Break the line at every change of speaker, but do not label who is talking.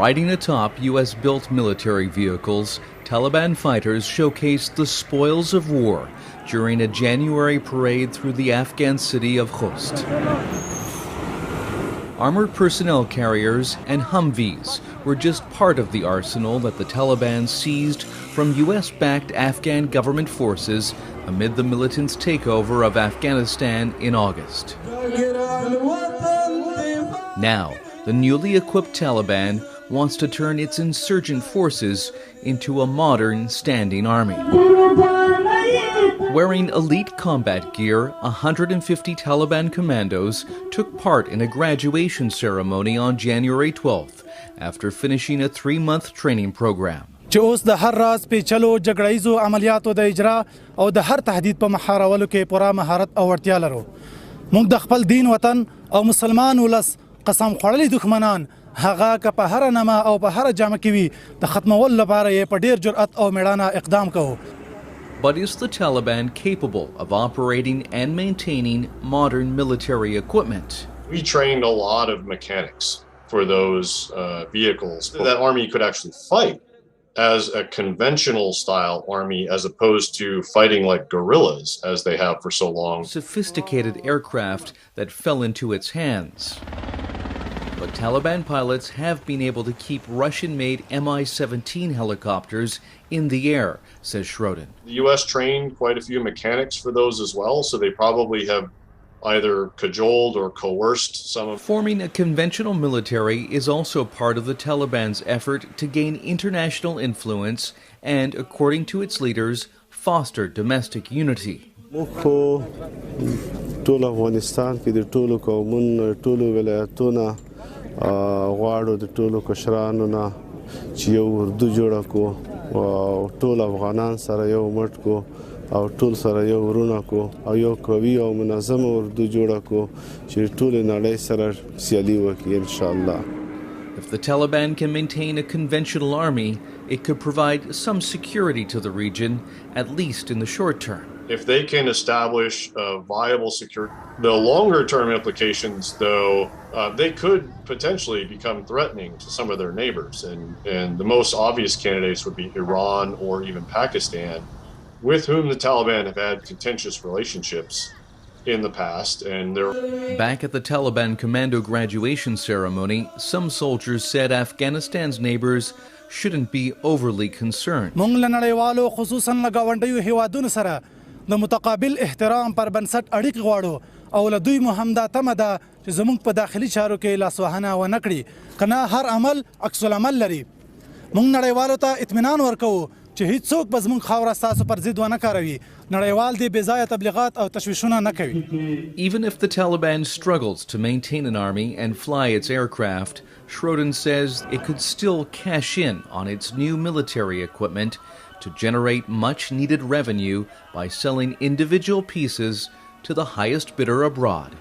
Riding atop U.S.-built military vehicles, Taliban fighters showcased the spoils of war during a January parade through the Afghan city of Khost. Armored personnel carriers and Humvees were just part of the arsenal that the Taliban seized from U.S.-backed Afghan government forces amid the militants' takeover of Afghanistan in August. Now, the newly equipped Taliban wants to turn its insurgent forces into a modern standing army. Wearing elite combat gear, 150 Taliban commandos took part in a graduation ceremony on January 12th after finishing a 3-month training program.
چې اوس د هر راز پیچلو جګړهیزو عملیاتو د اجرا او د هر تهدید په محارولو کې پوره مهارت او وړتیا لرو. موږ د خپل دین وطن او مسلمان ولس قسم خوړلي دښمنان هغه که په هر نامه او په هر جامه کې وي د ختمولو لپاره یې په ډیر جرأت او میړانه اقدام کوو.
But is the Taliban capable of operating and maintaining modern military equipment?
We trained a lot of mechanics for those vehicles. That army could actually fight as a conventional style army as opposed to fighting like guerrillas as they have for so long.
Sophisticated aircraft that fell into its hands. But Taliban pilots have been able to keep Russian-made Mi-17 helicopters in the air, says Schroden.
The U.S. trained quite a few mechanics for those as well, so they probably have either cajoled or coerced some of.
Forming a conventional military is also part of the Taliban's effort to gain international influence and, according to its leaders, foster domestic unity.
ټول افغانستان کې د ټولو قومونو ټولو ولایتونو غواړو د ټولو کشرانو نه چې یو اردو جوړ کو او ټول افغانان سره یو مټ کو او ټول سره یو ورونه کو او یو قوي او منظم اردو جوړ کو چې ټول نړۍ سره سیالي وکړي ان شاء الله.
If the Taliban can maintain a conventional army, it could provide some security to the region, at least in the short term.
If they can establish a viable security, the longer-term implications, though, they could potentially become threatening to some of their neighbors. And the most obvious candidates would be Iran or even Pakistan, with whom the Taliban have had contentious relationships in the past. And they're
back at the Taliban commando graduation ceremony, some soldiers said Afghanistan's neighbors shouldn't be overly concerned.
د متقابل احترام پر بنسټ اړیکې غواړو او له دوی مو هم دا تمه ده چې زموږ په داخلي چارو کې لاسوهنه ونه کړي که نه هر عمل عکس العمل لري. موږ نړیوالو ته اطمینان ورکوو چې هیڅوک به زموږ خاوره ستاسو پر ضد ونه کاروي. نړیوال دې بې ځایه تبلیغات او تشویشونه نه کوي.
Even if the Taliban struggles to maintain an army and fly its aircraft, Schroden says it could still cash in on its new military equipment to generate much-needed revenue by selling individual pieces to the highest bidder abroad.